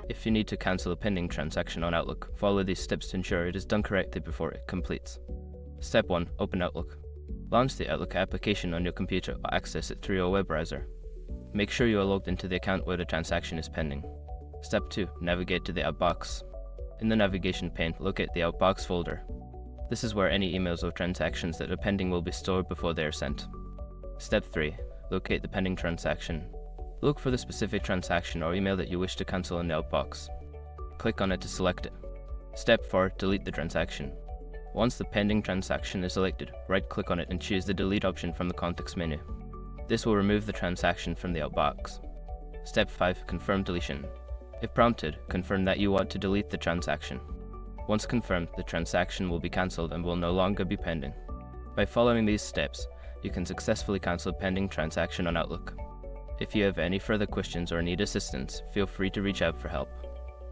If you need to cancel a pending transaction on Outlook, follow these steps to ensure it is done correctly before it completes. Step 1. Open Outlook. Launch the Outlook application on your computer or access it through your web browser. Make sure you are logged into the account where the transaction is pending. Step 2. Navigate to the Outbox. In the navigation pane, locate the Outbox folder. This is where any emails or transactions that are pending will be stored before they are sent. Step 3. Locate the pending transaction. Look for the specific transaction or email that you wish to cancel in the Outbox. Click on it to select it. Step 4. Delete the transaction. Once the pending transaction is selected, right-click on it and choose the Delete option from the context menu. This will remove the transaction from the Outbox. Step 5. Confirm deletion. If prompted, confirm that you want to delete the transaction. Once confirmed, the transaction will be cancelled and will no longer be pending. By following these steps, you can successfully cancel a pending transaction on Outlook. If you have any further questions or need assistance, feel free to reach out for help.